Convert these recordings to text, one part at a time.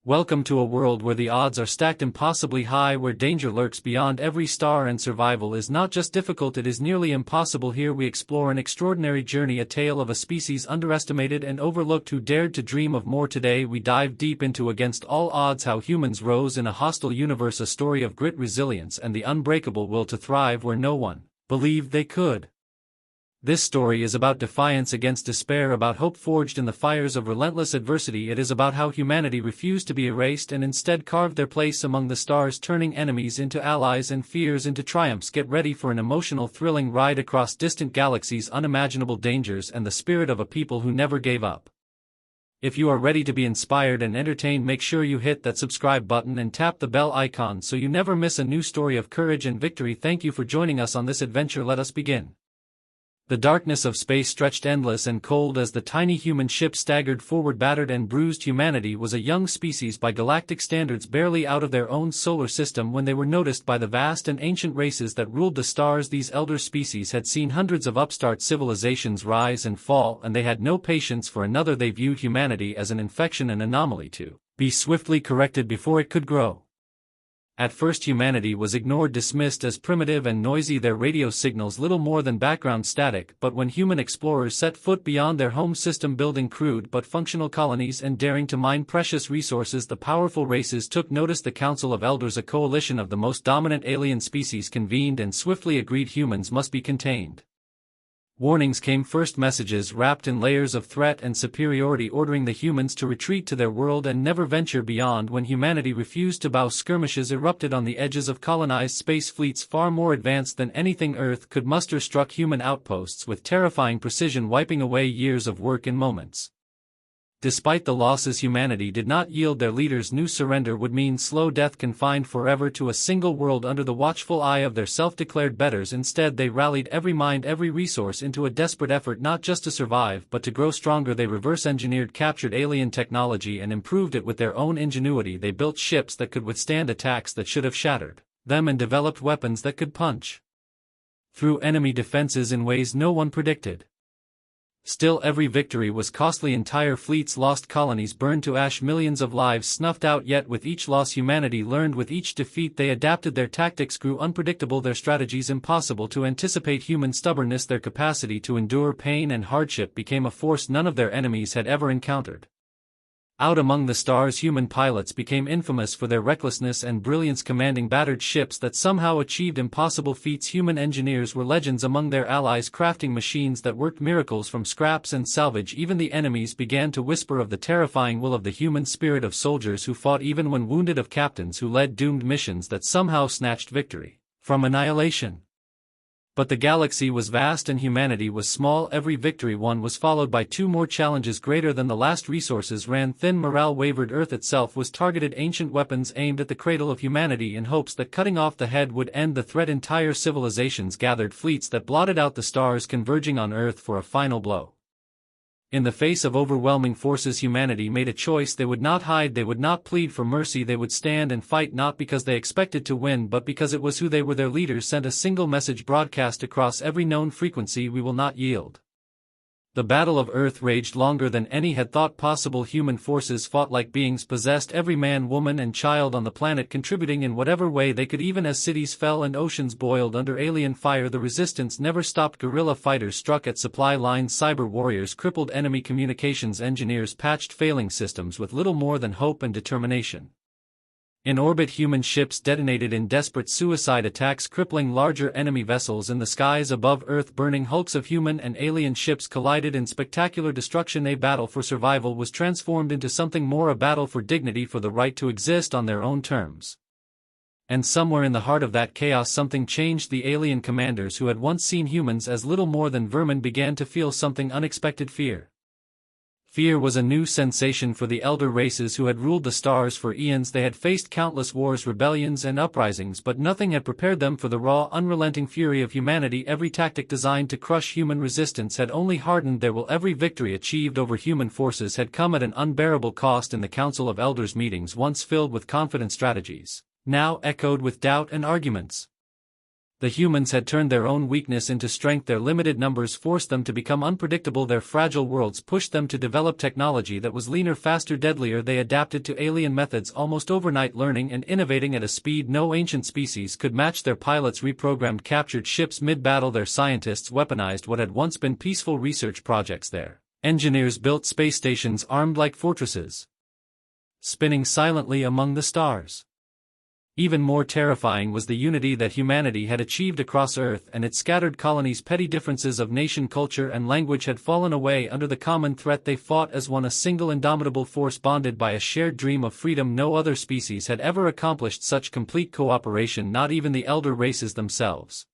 Welcome to a world where the odds are stacked impossibly high, where danger lurks beyond every star and survival is not just difficult, it is nearly impossible. Here we explore an extraordinary journey, a tale of a species underestimated and overlooked who dared to dream of more. Today we dive deep into Against All Odds, how humans rose in a hostile universe, a story of grit, resilience, and the unbreakable will to thrive where no one believed they could. This story is about defiance against despair, about hope forged in the fires of relentless adversity. It is about how humanity refused to be erased and instead carved their place among the stars, turning enemies into allies and fears into triumphs. Get ready for an emotional, thrilling ride across distant galaxies, unimaginable dangers, and the spirit of a people who never gave up. If you are ready to be inspired and entertained, make sure you hit that subscribe button and tap the bell icon so you never miss a new story of courage and victory. Thank you for joining us on this adventure. Let us begin. The darkness of space stretched endless and cold as the tiny human ship staggered forward. Battered and bruised, humanity was a young species by galactic standards, barely out of their own solar system when they were noticed by the vast and ancient races that ruled the stars. These elder species had seen hundreds of upstart civilizations rise and fall, and they had no patience for another. They viewed humanity as an infection, an anomaly to be swiftly corrected before it could grow. At first humanity was ignored, dismissed as primitive and noisy, their radio signals little more than background static. But when human explorers set foot beyond their home system, building crude but functional colonies and daring to mine precious resources, the powerful races took notice. The Council of Elders, a coalition of the most dominant alien species, convened and swiftly agreed humans must be contained. Warnings came first, messages wrapped in layers of threat and superiority, ordering the humans to retreat to their world and never venture beyond. When humanity refused to bow, skirmishes erupted on the edges of colonized space. Fleets far more advanced than anything Earth could muster struck human outposts with terrifying precision, wiping away years of work in moments. Despite the losses, humanity did not yield. Their leaders knew surrender would mean slow death, confined forever to a single world under the watchful eye of their self-declared betters. Instead, they rallied every mind, every resource into a desperate effort not just to survive but to grow stronger. They reverse-engineered, captured alien technology and improved it with their own ingenuity. They built ships that could withstand attacks that should have shattered them and developed weapons that could punch through enemy defenses in ways no one predicted. Still, every victory was costly. Entire fleets lost, colonies burned to ash, millions of lives snuffed out. Yet with each loss humanity learned, with each defeat they adapted. Their tactics grew unpredictable, their strategies impossible to anticipate. Human stubbornness, their capacity to endure pain and hardship, became a force none of their enemies had ever encountered. Out among the stars, human pilots became infamous for their recklessness and brilliance, commanding battered ships that somehow achieved impossible feats. Human engineers were legends among their allies, crafting machines that worked miracles from scraps and salvage. Even the enemies began to whisper of the terrifying will of the human spirit, of soldiers who fought even when wounded, of captains who led doomed missions that somehow snatched victory from annihilation. But the galaxy was vast and humanity was small. Every victory won was followed by two more challenges greater than the last. Resources ran thin, morale wavered, Earth itself was targeted. Ancient weapons aimed at the cradle of humanity in hopes that cutting off the head would end the threat. Entire civilizations gathered, fleets that blotted out the stars converging on Earth for a final blow. In the face of overwhelming forces, humanity made a choice. They would not hide, they would not plead for mercy, they would stand and fight, not because they expected to win but because it was who they were. Their leaders sent a single message broadcast across every known frequency: we will not yield. The Battle of Earth raged longer than any had thought possible. Human forces fought like beings possessed, every man, woman and child on the planet contributing in whatever way they could. Even as cities fell and oceans boiled under alien fire, the resistance never stopped. Guerrilla fighters struck at supply lines, cyber warriors crippled enemy communications, engineers patched failing systems with little more than hope and determination. In orbit, human ships detonated in desperate suicide attacks, crippling larger enemy vessels. In the skies above Earth, burning hulks of human and alien ships collided in spectacular destruction. A battle for survival was transformed into something more, a battle for dignity, for the right to exist on their own terms. And somewhere in the heart of that chaos something changed. The alien commanders who had once seen humans as little more than vermin began to feel something unexpected: fear. Fear was a new sensation for the elder races who had ruled the stars for eons. They had faced countless wars, rebellions and uprisings, but nothing had prepared them for the raw, unrelenting fury of humanity. Every tactic designed to crush human resistance had only hardened their will. Every victory achieved over human forces had come at an unbearable cost. In the Council of Elders, meetings once filled with confident strategies now echoed with doubt and arguments. The humans had turned their own weakness into strength. Their limited numbers forced them to become unpredictable. Their fragile worlds pushed them to develop technology that was leaner, faster, deadlier. They adapted to alien methods almost overnight, learning and innovating at a speed no ancient species could match. Their pilots reprogrammed captured ships mid-battle. Their scientists weaponized what had once been peaceful research projects. Their engineers built space stations armed like fortresses, spinning silently among the stars. Even more terrifying was the unity that humanity had achieved across Earth and its scattered colonies. Petty differences of nation, culture, and language had fallen away under the common threat. They fought as one, a single indomitable force bonded by a shared dream of freedom. No other species had ever accomplished such complete cooperation, not even the elder races themselves.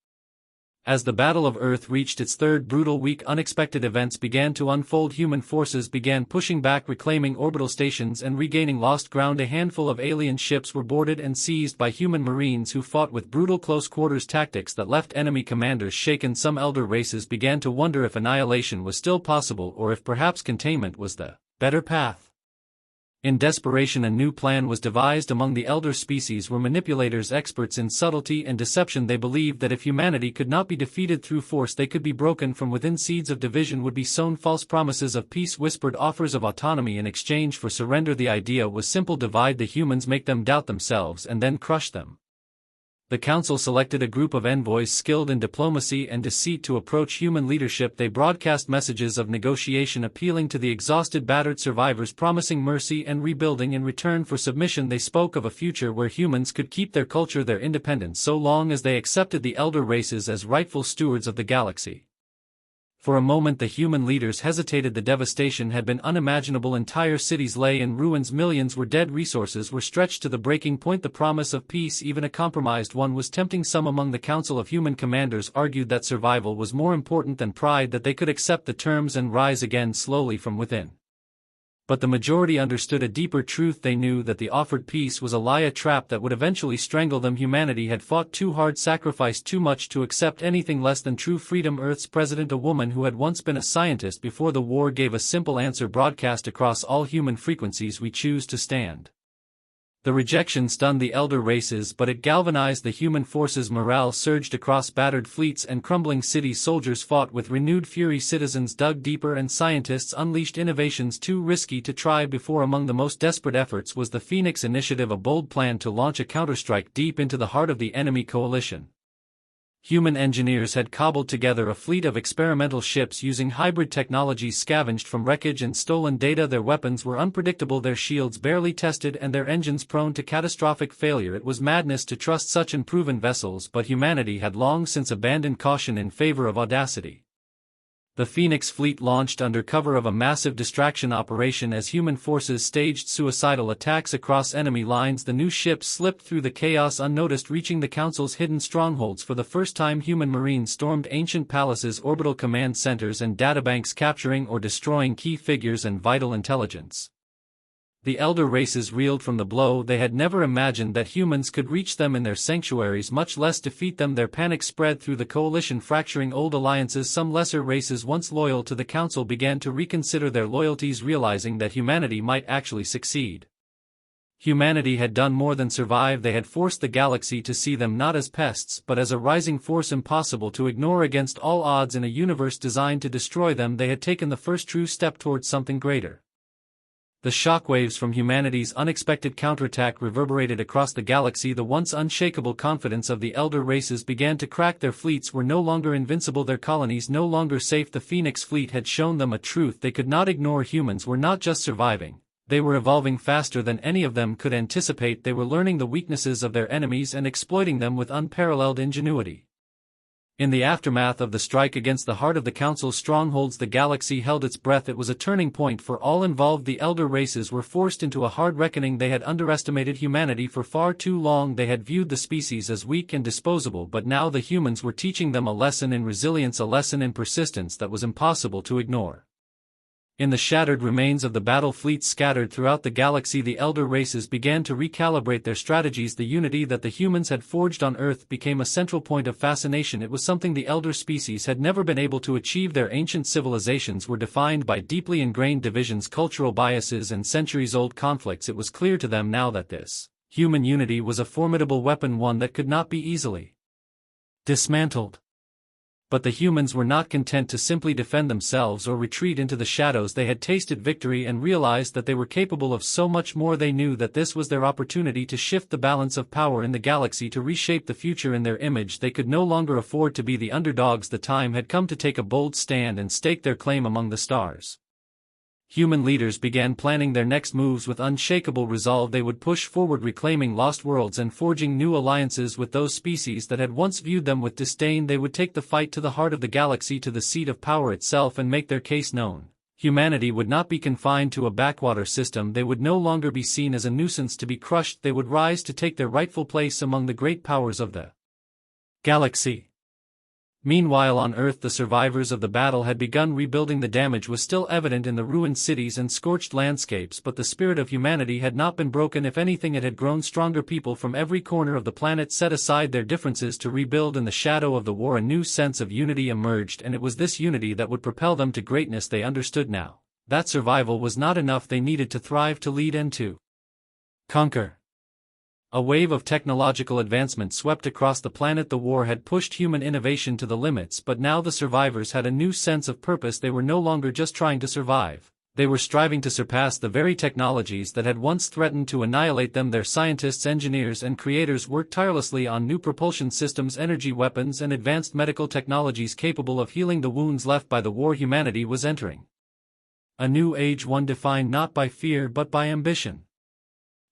As the Battle of Earth reached its third brutal week, unexpected events began to unfold. Human forces began pushing back, reclaiming orbital stations and regaining lost ground. A handful of alien ships were boarded and seized by human marines who fought with brutal close-quarters tactics that left enemy commanders shaken. Some elder races began to wonder if annihilation was still possible, or if perhaps containment was the better path. In desperation, a new plan was devised. Among the elder species were manipulators, experts in subtlety and deception. They believed that if humanity could not be defeated through force, they could be broken from within. Seeds of division would be sown, false promises of peace whispered, offers of autonomy in exchange for surrender. The idea was simple: divide the humans, make them doubt themselves, and then crush them. The council selected a group of envoys skilled in diplomacy and deceit to approach human leadership. They broadcast messages of negotiation, appealing to the exhausted, battered survivors, promising mercy and rebuilding in return for submission. They spoke of a future where humans could keep their culture, their independence, so long as they accepted the elder races as rightful stewards of the galaxy. For a moment the human leaders hesitated. The devastation had been unimaginable. Entire cities lay in ruins, millions were dead, resources were stretched to the breaking point. The promise of peace, even a compromised one, was tempting. Some among the council of human commanders argued that survival was more important than pride, that they could accept the terms and rise again slowly from within. But the majority understood a deeper truth. They knew that the offered peace was a lie, a trap that would eventually strangle them. Humanity had fought too hard, sacrificed too much to accept anything less than true freedom. Earth's president, a woman who had once been a scientist before the war, gave a simple answer broadcast across all human frequencies: we choose to stand. The rejection stunned the elder races, but it galvanized the human forces. Morale surged across battered fleets and crumbling cities. Soldiers fought with renewed fury. Citizens dug deeper, and scientists unleashed innovations too risky to try before. Among the most desperate efforts was the Phoenix Initiative, a bold plan to launch a counterstrike deep into the heart of the enemy coalition. Human engineers had cobbled together a fleet of experimental ships using hybrid technologies scavenged from wreckage and stolen data. Their weapons were unpredictable, their shields barely tested, and their engines prone to catastrophic failure. It was madness to trust such unproven vessels, but humanity had long since abandoned caution in favor of audacity. The Phoenix fleet launched under cover of a massive distraction operation as human forces staged suicidal attacks across enemy lines. The new ships slipped through the chaos unnoticed, reaching the Council's hidden strongholds. For the first time, human marines stormed ancient palaces, orbital command centers, and databanks, capturing or destroying key figures and vital intelligence. The elder races reeled from the blow. They had never imagined that humans could reach them in their sanctuaries, much less defeat them. Their panic spread through the coalition, fracturing old alliances. Some lesser races once loyal to the Council began to reconsider their loyalties, realizing that humanity might actually succeed. Humanity had done more than survive. They had forced the galaxy to see them not as pests but as a rising force impossible to ignore. Against all odds, in a universe designed to destroy them, they had taken the first true step towards something greater. The shockwaves from humanity's unexpected counterattack reverberated across the galaxy. The once unshakable confidence of the elder races began to crack. Their fleets were no longer invincible, their colonies no longer safe. The Phoenix fleet had shown them a truth they could not ignore: humans were not just surviving, they were evolving faster than any of them could anticipate. They were learning the weaknesses of their enemies and exploiting them with unparalleled ingenuity. In the aftermath of the strike against the heart of the Council's strongholds, the galaxy held its breath. It was a turning point for all involved. The elder races were forced into a hard reckoning. They had underestimated humanity for far too long. They had viewed the species as weak and disposable, but now the humans were teaching them a lesson in resilience, a lesson in persistence that was impossible to ignore. In the shattered remains of the battle fleets scattered throughout the galaxy, the elder races began to recalibrate their strategies. The unity that the humans had forged on Earth became a central point of fascination. It was something the elder species had never been able to achieve. Their ancient civilizations were defined by deeply ingrained divisions, cultural biases, and centuries-old conflicts. It was clear to them now that this human unity was a formidable weapon, one that could not be easily dismantled. But the humans were not content to simply defend themselves or retreat into the shadows. They had tasted victory and realized that they were capable of so much more. They knew that this was their opportunity to shift the balance of power in the galaxy, to reshape the future in their image. They could no longer afford to be the underdogs. The time had come to take a bold stand and stake their claim among the stars. Human leaders began planning their next moves with unshakable resolve. They would push forward, reclaiming lost worlds and forging new alliances with those species that had once viewed them with disdain. They would take the fight to the heart of the galaxy, to the seat of power itself, and make their case known. Humanity would not be confined to a backwater system. They would no longer be seen as a nuisance to be crushed. They would rise to take their rightful place among the great powers of the galaxy. Meanwhile, on Earth, the survivors of the battle had begun rebuilding. The damage was still evident in the ruined cities and scorched landscapes, but the spirit of humanity had not been broken. If anything, it had grown stronger. People from every corner of the planet set aside their differences to rebuild. In the shadow of the war, a new sense of unity emerged, and it was this unity that would propel them to greatness. They understood now that survival was not enough. They needed to thrive, to lead, and to conquer. A wave of technological advancement swept across the planet. The war had pushed human innovation to the limits, but now the survivors had a new sense of purpose. They were no longer just trying to survive. They were striving to surpass the very technologies that had once threatened to annihilate them. Their scientists, engineers, and creators worked tirelessly on new propulsion systems, energy weapons, and advanced medical technologies capable of healing the wounds left by the war. Humanity was entering a new age, one defined not by fear but by ambition.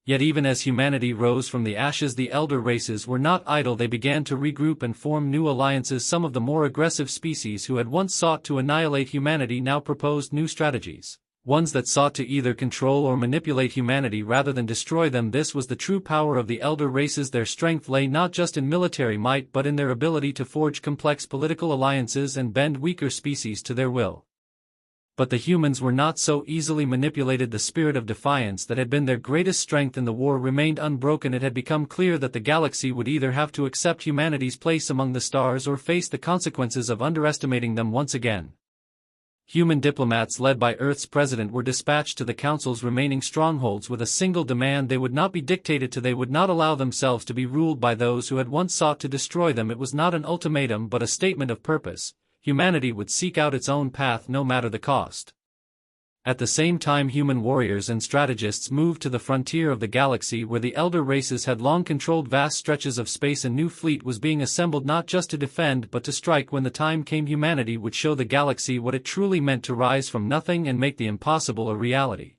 Yet even as humanity rose from the ashes, the elder races were not idle. They began to regroup and form new alliances. Some of the more aggressive species who had once sought to annihilate humanity now proposed new strategies, ones that sought to either control or manipulate humanity rather than destroy them. This was the true power of the elder races. Their strength lay not just in military might but in their ability to forge complex political alliances and bend weaker species to their will. But the humans were not so easily manipulated. The spirit of defiance that had been their greatest strength in the war remained unbroken. It had become clear that the galaxy would either have to accept humanity's place among the stars or face the consequences of underestimating them once again. Human diplomats led by Earth's president were dispatched to the Council's remaining strongholds with a single demand: they would not be dictated to. They would not allow themselves to be ruled by those who had once sought to destroy them. It was not an ultimatum but a statement of purpose. Humanity would seek out its own path no matter the cost. At the same time, human warriors and strategists moved to the frontier of the galaxy where the elder races had long controlled vast stretches of space. A new fleet was being assembled, not just to defend but to strike. When the time came, humanity would show the galaxy what it truly meant to rise from nothing and make the impossible a reality.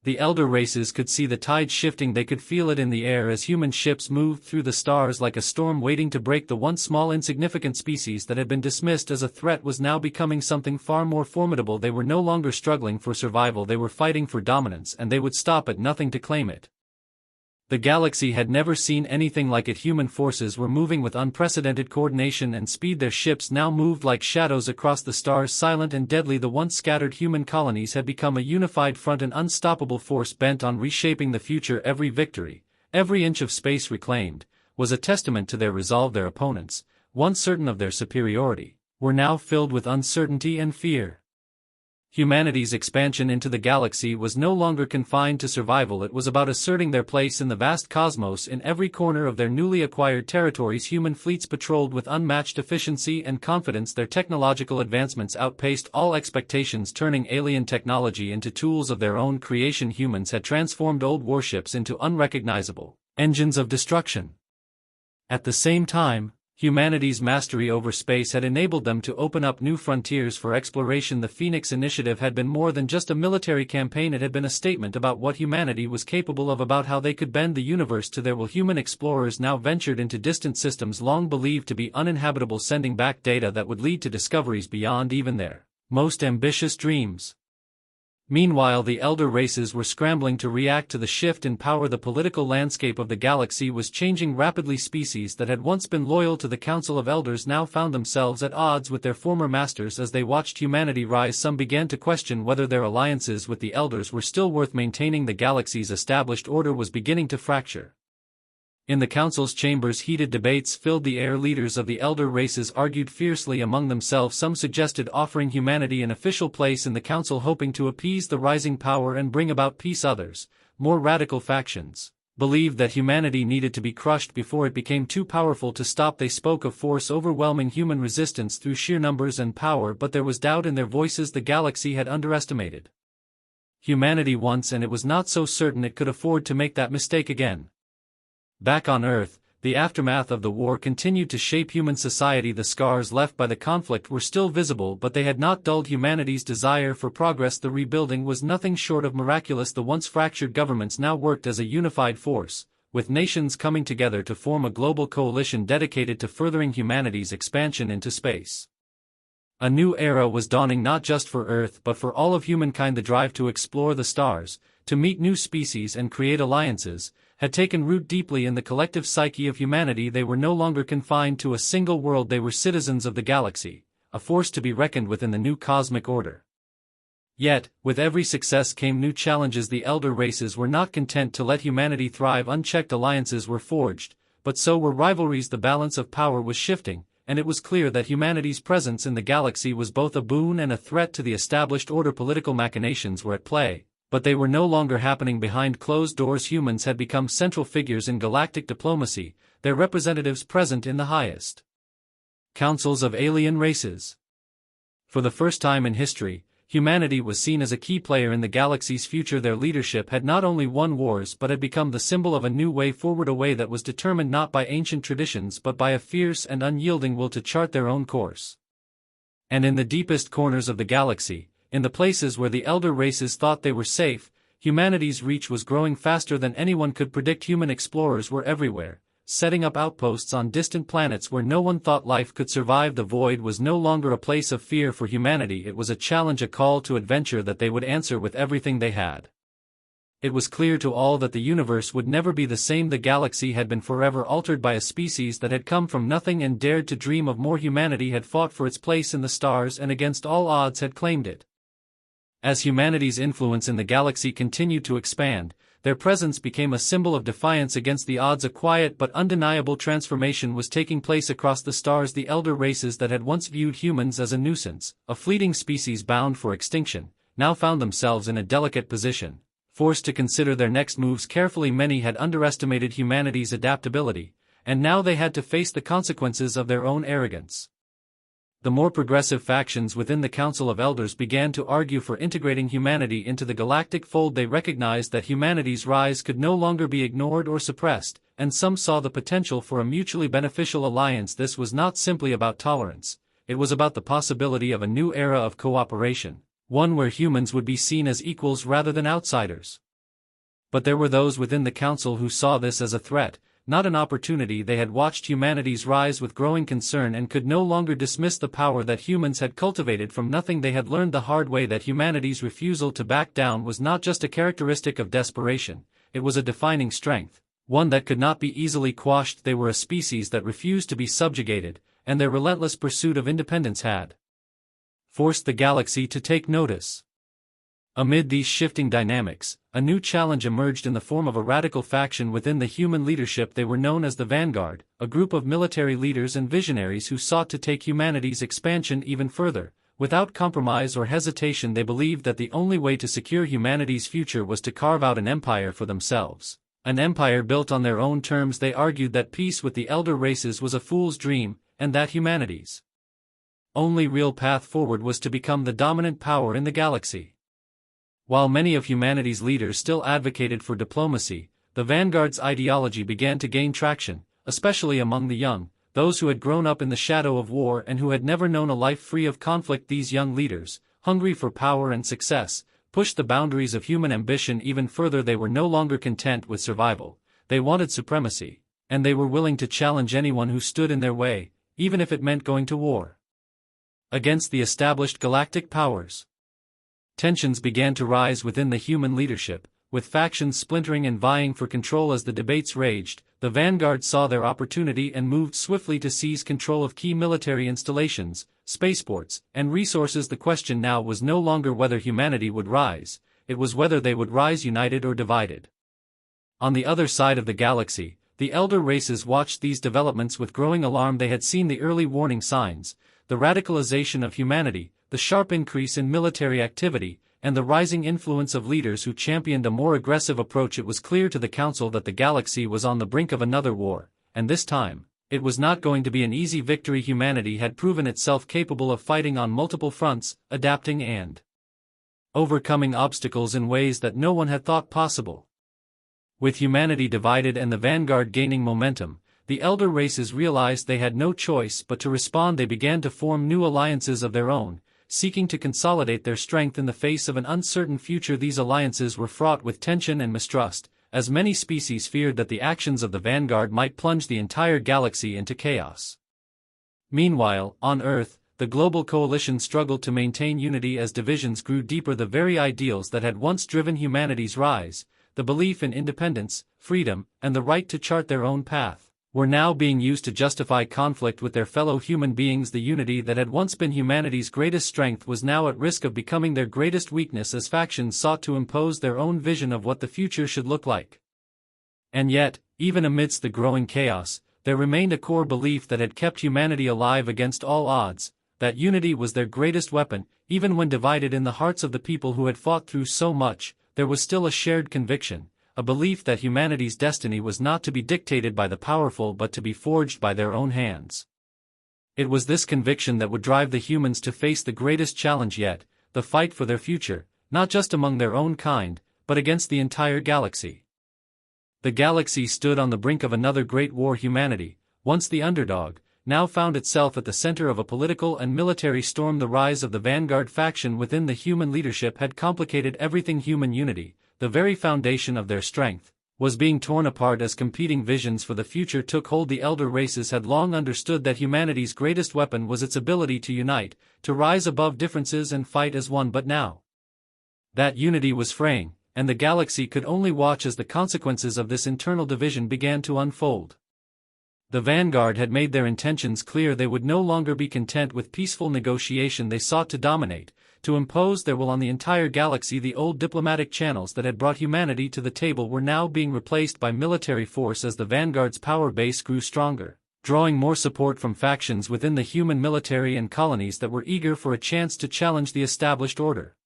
The elder races could see the tide shifting. They could feel it in the air as human ships moved through the stars like a storm waiting to break. The once small, insignificant species that had been dismissed as a threat was now becoming something far more formidable. They were no longer struggling for survival. They were fighting for dominance, and they would stop at nothing to claim it. The galaxy had never seen anything like it. Human forces were moving with unprecedented coordination and speed. Their ships now moved like shadows across the stars, silent and deadly. The once scattered human colonies had become a unified front, an unstoppable force bent on reshaping the future. Every victory, every inch of space reclaimed, was a testament to their resolve. Their opponents, once certain of their superiority, were now filled with uncertainty and fear. Humanity's expansion into the galaxy was no longer confined to survival. It was about asserting their place in the vast cosmos. In every corner of their newly acquired territories, human fleets patrolled with unmatched efficiency and confidence. Their technological advancements outpaced all expectations, turning alien technology into tools of their own creation. Humans had transformed old warships into unrecognizable engines of destruction. At the same time, humanity's mastery over space had enabled them to open up new frontiers for exploration. The Phoenix Initiative had been more than just a military campaign. It had been a statement about what humanity was capable of, about how they could bend the universe to their will. Human explorers now ventured into distant systems long believed to be uninhabitable, sending back data that would lead to discoveries beyond even their most ambitious dreams. Meanwhile, the elder races were scrambling to react to the shift in power. The political landscape of the galaxy was changing rapidly. Species that had once been loyal to the Council of Elders now found themselves at odds with their former masters. As they watched humanity rise, some began to question whether their alliances with the Elders were still worth maintaining. The galaxy's established order was beginning to fracture. In the Council's chambers, heated debates filled the air. Leaders of the elder races argued fiercely among themselves. Some suggested offering humanity an official place in the Council, hoping to appease the rising power and bring about peace. Others, more radical factions, believed that humanity needed to be crushed before it became too powerful to stop. They spoke of force overwhelming human resistance through sheer numbers and power, but there was doubt in their voices. The galaxy had underestimated humanity once, and it was not so certain it could afford to make that mistake again. Back on Earth, the aftermath of the war continued to shape human society. The scars left by the conflict were still visible, but they had not dulled humanity's desire for progress. The rebuilding was nothing short of miraculous. The once fractured governments now worked as a unified force, with nations coming together to form a global coalition dedicated to furthering humanity's expansion into space. A new era was dawning, not just for Earth but for all of humankind. The drive to explore the stars, to meet new species and create alliances, had taken root deeply in the collective psyche of humanity. They were no longer confined to a single world. They were citizens of the galaxy, a force to be reckoned with in the new cosmic order. Yet, with every success came new challenges. The elder races were not content to let humanity thrive unchecked. Alliances were forged, but so were rivalries. The balance of power was shifting, and it was clear that humanity's presence in the galaxy was both a boon and a threat to the established order. Political machinations were at play, but they were no longer happening behind closed doors. Humans had become central figures in galactic diplomacy, their representatives present in the highest councils of alien races. For the first time in history, humanity was seen as a key player in the galaxy's future. Their leadership had not only won wars but had become the symbol of a new way forward, a way that was determined not by ancient traditions but by a fierce and unyielding will to chart their own course. And in the deepest corners of the galaxy, in the places where the elder races thought they were safe, humanity's reach was growing faster than anyone could predict. Human explorers were everywhere, setting up outposts on distant planets where no one thought life could survive. The void was no longer a place of fear for humanity. It was a challenge, a call to adventure that they would answer with everything they had. It was clear to all that the universe would never be the same. The galaxy had been forever altered by a species that had come from nothing and dared to dream of more. Humanity had fought for its place in the stars and against all odds had claimed it. As humanity's influence in the galaxy continued to expand, their presence became a symbol of defiance against the odds. A quiet but undeniable transformation was taking place across the stars. The elder races that had once viewed humans as a nuisance, a fleeting species bound for extinction, now found themselves in a delicate position, forced to consider their next moves carefully. Many had underestimated humanity's adaptability, and now they had to face the consequences of their own arrogance. The more progressive factions within the Council of Elders began to argue for integrating humanity into the galactic fold. They recognized that humanity's rise could no longer be ignored or suppressed, and some saw the potential for a mutually beneficial alliance. This was not simply about tolerance, it was about the possibility of a new era of cooperation, one where humans would be seen as equals rather than outsiders. But there were those within the Council who saw this as a threat, not an opportunity. They had watched humanity's rise with growing concern and could no longer dismiss the power that humans had cultivated from nothing. They had learned the hard way that humanity's refusal to back down was not just a characteristic of desperation, it was a defining strength, one that could not be easily quashed. They were a species that refused to be subjugated, and their relentless pursuit of independence had forced the galaxy to take notice. Amid these shifting dynamics, a new challenge emerged in the form of a radical faction within the human leadership. They were known as the Vanguard, a group of military leaders and visionaries who sought to take humanity's expansion even further. Without compromise or hesitation, they believed that the only way to secure humanity's future was to carve out an empire for themselves. An empire built on their own terms. They argued that peace with the elder races was a fool's dream, and that humanity's only real path forward was to become the dominant power in the galaxy. While many of humanity's leaders still advocated for diplomacy, the Vanguard's ideology began to gain traction, especially among the young, those who had grown up in the shadow of war and who had never known a life free of conflict. These young leaders, hungry for power and success, pushed the boundaries of human ambition even further. They were no longer content with survival, they wanted supremacy, and they were willing to challenge anyone who stood in their way, even if it meant going to war against the established galactic powers. Tensions began to rise within the human leadership, with factions splintering and vying for control. As the debates raged, the Vanguard saw their opportunity and moved swiftly to seize control of key military installations, spaceports, and resources. The question now was no longer whether humanity would rise, it was whether they would rise united or divided. On the other side of the galaxy, the elder races watched these developments with growing alarm. They had seen the early warning signs, the radicalization of humanity, the sharp increase in military activity, and the rising influence of leaders who championed a more aggressive approach, it was clear to the Council that the galaxy was on the brink of another war, and this time, it was not going to be an easy victory. Humanity had proven itself capable of fighting on multiple fronts, adapting and overcoming obstacles in ways that no one had thought possible. With humanity divided and the vanguard gaining momentum, the elder races realized they had no choice but to respond. They began to form new alliances of their own, seeking to consolidate their strength in the face of an uncertain future. These alliances were fraught with tension and mistrust, as many species feared that the actions of the vanguard might plunge the entire galaxy into chaos. Meanwhile, on Earth, the global coalition struggled to maintain unity as divisions grew deeper. The very ideals that had once driven humanity's rise, the belief in independence, freedom, and the right to chart their own path, were now being used to justify conflict with their fellow human beings. The unity that had once been humanity's greatest strength was now at risk of becoming their greatest weakness as factions sought to impose their own vision of what the future should look like. And yet, even amidst the growing chaos, there remained a core belief that had kept humanity alive against all odds, that unity was their greatest weapon. Even when divided in the hearts of the people who had fought through so much, there was still a shared conviction, a belief that humanity's destiny was not to be dictated by the powerful but to be forged by their own hands. It was this conviction that would drive the humans to face the greatest challenge yet, the fight for their future, not just among their own kind, but against the entire galaxy. The galaxy stood on the brink of another great war. Humanity, once the underdog, now found itself at the center of a political and military storm. The rise of the vanguard faction within the human leadership had complicated everything. Human unity, the very foundation of their strength, was being torn apart as competing visions for the future took hold. The elder races had long understood that humanity's greatest weapon was its ability to unite, to rise above differences and fight as one. But now, that unity was fraying, and the galaxy could only watch as the consequences of this internal division began to unfold. The vanguard had made their intentions clear. They would no longer be content with peaceful negotiation. They sought to dominate, to impose their will on the entire galaxy. The old diplomatic channels that had brought humanity to the table were now being replaced by military force as the vanguard's power base grew stronger, drawing more support from factions within the human military and colonies that were eager for a chance to challenge the established order.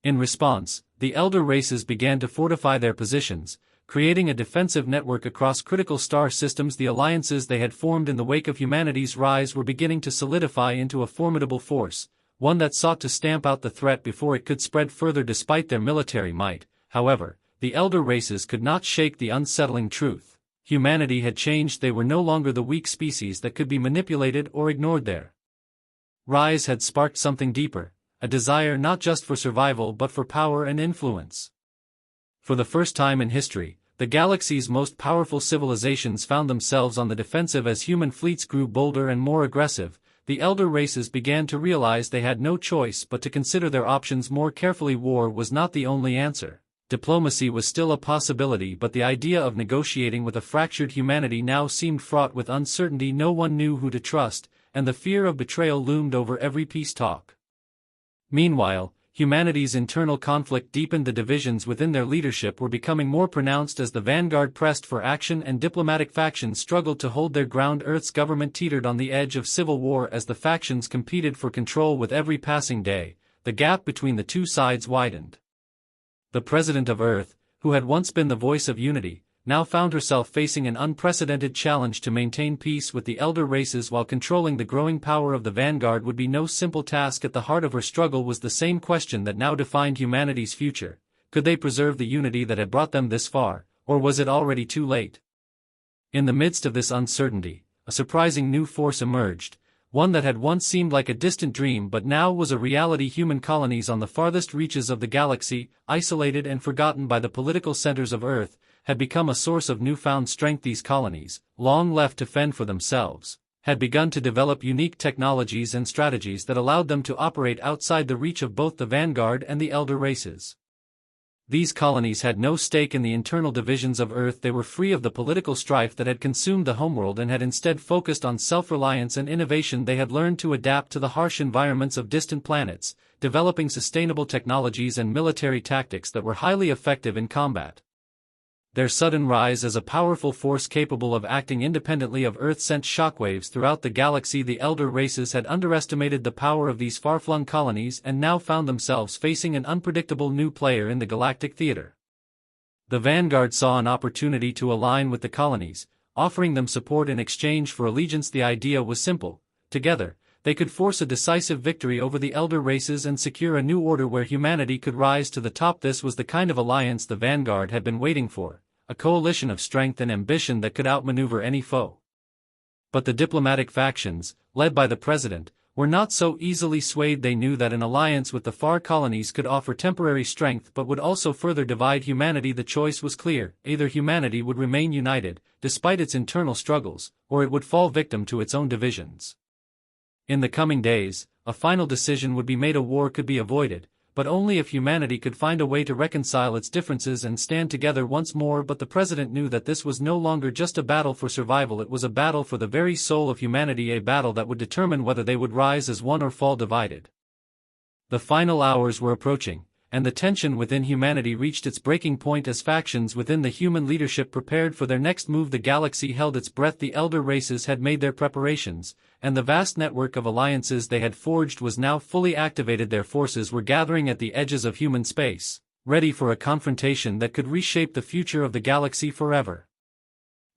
In response, the elder races began to fortify their positions, creating a defensive network across critical star systems. The alliances they had formed in the wake of humanity's rise were beginning to solidify into a formidable force, one that sought to stamp out the threat before it could spread further. Despite their military might, however, the elder races could not shake the unsettling truth. Humanity had changed. They were no longer the weak species that could be manipulated or ignored. Their rise had sparked something deeper, a desire not just for survival but for power and influence. For the first time in history, the galaxy's most powerful civilizations found themselves on the defensive as human fleets grew bolder and more aggressive. The elder races began to realize they had no choice but to consider their options more carefully. War was not the only answer. Diplomacy was still a possibility, but the idea of negotiating with a fractured humanity now seemed fraught with uncertainty. No one knew who to trust, and the fear of betrayal loomed over every peace talk. Meanwhile, humanity's internal conflict deepened. The divisions within their leadership were becoming more pronounced as the vanguard pressed for action and diplomatic factions struggled to hold their ground. Earth's government teetered on the edge of civil war as the factions competed for control. With every passing day, the gap between the two sides widened. The president of Earth, who had once been the voice of unity, now found herself facing an unprecedented challenge to maintain peace with the elder races while controlling the growing power of the vanguard would be no simple task. At the heart of her struggle was the same question that now defined humanity's future: could they preserve the unity that had brought them this far, or was it already too late? In the midst of this uncertainty, a surprising new force emerged, one that had once seemed like a distant dream but now was a reality. Human colonies on the farthest reaches of the galaxy, isolated and forgotten by the political centers of Earth, had become a source of newfound strength. These colonies, long left to fend for themselves, had begun to develop unique technologies and strategies that allowed them to operate outside the reach of both the vanguard and the elder races. These colonies had no stake in the internal divisions of Earth. They were free of the political strife that had consumed the homeworld and had instead focused on self-reliance and innovation. They had learned to adapt to the harsh environments of distant planets, developing sustainable technologies and military tactics that were highly effective in combat. Their sudden rise as a powerful force capable of acting independently of Earth sent shockwaves throughout the galaxy. The elder races had underestimated the power of these far-flung colonies and now found themselves facing an unpredictable new player in the galactic theater. The Vanguard saw an opportunity to align with the colonies, offering them support in exchange for allegiance. The idea was simple: together, they could force a decisive victory over the elder races and secure a new order where humanity could rise to the top. This was the kind of alliance the Vanguard had been waiting for, a coalition of strength and ambition that could outmaneuver any foe. But the diplomatic factions, led by the president, were not so easily swayed. They knew that an alliance with the far colonies could offer temporary strength but would also further divide humanity. The choice was clear: either humanity would remain united, despite its internal struggles, or it would fall victim to its own divisions. In the coming days, a final decision would be made. A war could be avoided, but only if humanity could find a way to reconcile its differences and stand together once more. But the president knew that this was no longer just a battle for survival, it was a battle for the very soul of humanity, a battle that would determine whether they would rise as one or fall divided. The final hours were approaching, and the tension within humanity reached its breaking point as factions within the human leadership prepared for their next move. The galaxy held its breath. The elder races had made their preparations, and the vast network of alliances they had forged was now fully activated. Their forces were gathering at the edges of human space, ready for a confrontation that could reshape the future of the galaxy forever.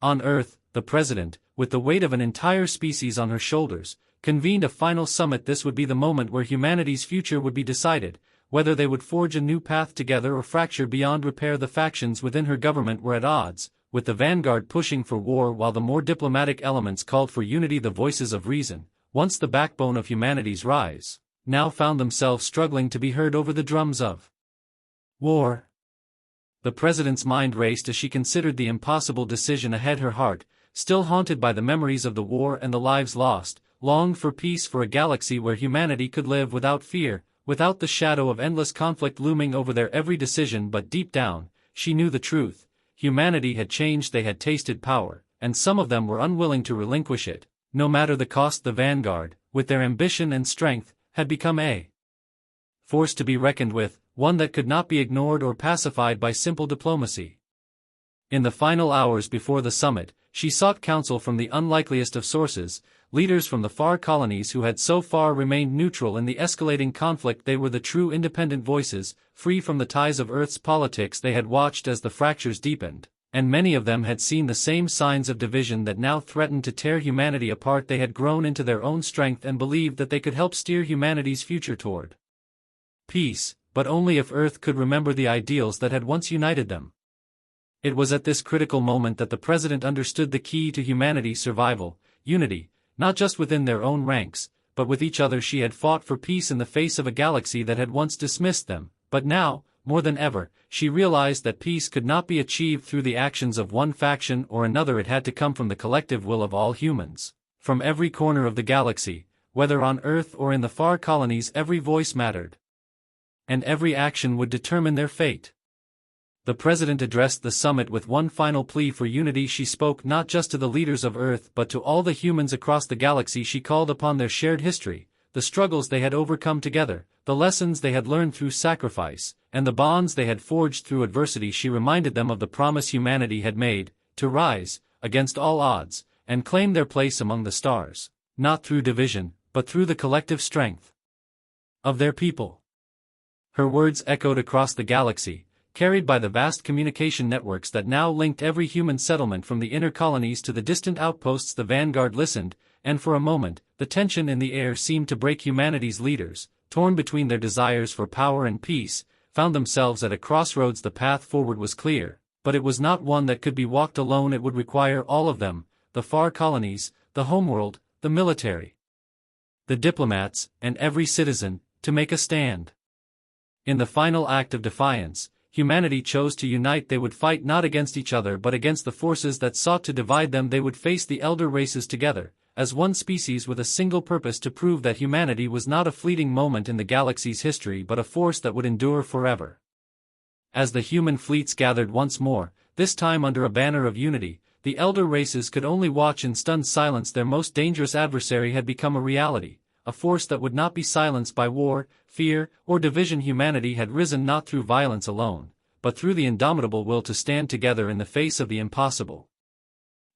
On Earth, the president, with the weight of an entire species on her shoulders, convened a final summit. This would be the moment where humanity's future would be decided, whether they would forge a new path together or fracture beyond repair. The factions within her government were at odds, with the Vanguard pushing for war while the more diplomatic elements called for unity. The voices of reason, once the backbone of humanity's rise, now found themselves struggling to be heard over the drums of war. The president's mind raced as she considered the impossible decision ahead. Her heart, still haunted by the memories of the war and the lives lost, longed for peace, for a galaxy where humanity could live without fear, without the shadow of endless conflict looming over their every decision. But deep down, she knew the truth: humanity had changed. They had tasted power, and some of them were unwilling to relinquish it, no matter the cost. The Vanguard, with their ambition and strength, had become a force to be reckoned with, one that could not be ignored or pacified by simple diplomacy. In the final hours before the summit, she sought counsel from the unlikeliest of sources, leaders from the far colonies who had so far remained neutral in the escalating conflict. They were the true independent voices, free from the ties of Earth's politics. They had watched as the fractures deepened, and many of them had seen the same signs of division that now threatened to tear humanity apart. They had grown into their own strength and believed that they could help steer humanity's future toward peace, but only if Earth could remember the ideals that had once united them. It was at this critical moment that the president understood the key to humanity's survival: unity, not just within their own ranks, but with each other. She had fought for peace in the face of a galaxy that had once dismissed them, but now, more than ever, she realized that peace could not be achieved through the actions of one faction or another. It had to come from the collective will of all humans. From every corner of the galaxy, whether on Earth or in the far colonies, every voice mattered, and every action would determine their fate. The president addressed the summit with one final plea for unity. She spoke not just to the leaders of Earth but to all the humans across the galaxy. She called upon their shared history, the struggles they had overcome together, the lessons they had learned through sacrifice, and the bonds they had forged through adversity. She reminded them of the promise humanity had made, to rise, against all odds, and claim their place among the stars, not through division, but through the collective strength of their people. Her words echoed across the galaxy, carried by the vast communication networks that now linked every human settlement from the inner colonies to the distant outposts. The Vanguard listened, and for a moment, the tension in the air seemed to break. Humanity's leaders, torn between their desires for power and peace, found themselves at a crossroads. The path forward was clear, but it was not one that could be walked alone. It would require all of them: the far colonies, the homeworld, the military, the diplomats, and every citizen, to make a stand. In the final act of defiance, humanity chose to unite. They would fight not against each other but against the forces that sought to divide them. They would face the elder races together, as one species with a single purpose: to prove that humanity was not a fleeting moment in the galaxy's history but a force that would endure forever. As the human fleets gathered once more, this time under a banner of unity, the elder races could only watch in stunned silence. Their most dangerous adversary had become a reality, a force that would not be silenced by war, fear, or division. Humanity had risen not through violence alone, but through the indomitable will to stand together in the face of the impossible.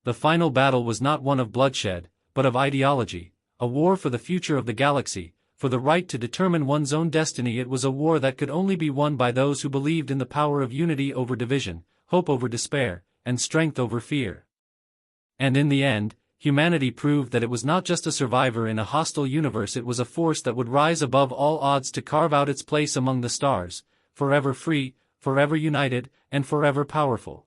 The final battle was not one of bloodshed, but of ideology, a war for the future of the galaxy, for the right to determine one's own destiny. It was a war that could only be won by those who believed in the power of unity over division, hope over despair, and strength over fear. And in the end, humanity proved that it was not just a survivor in a hostile universe, it was a force that would rise above all odds to carve out its place among the stars, forever free, forever united, and forever powerful.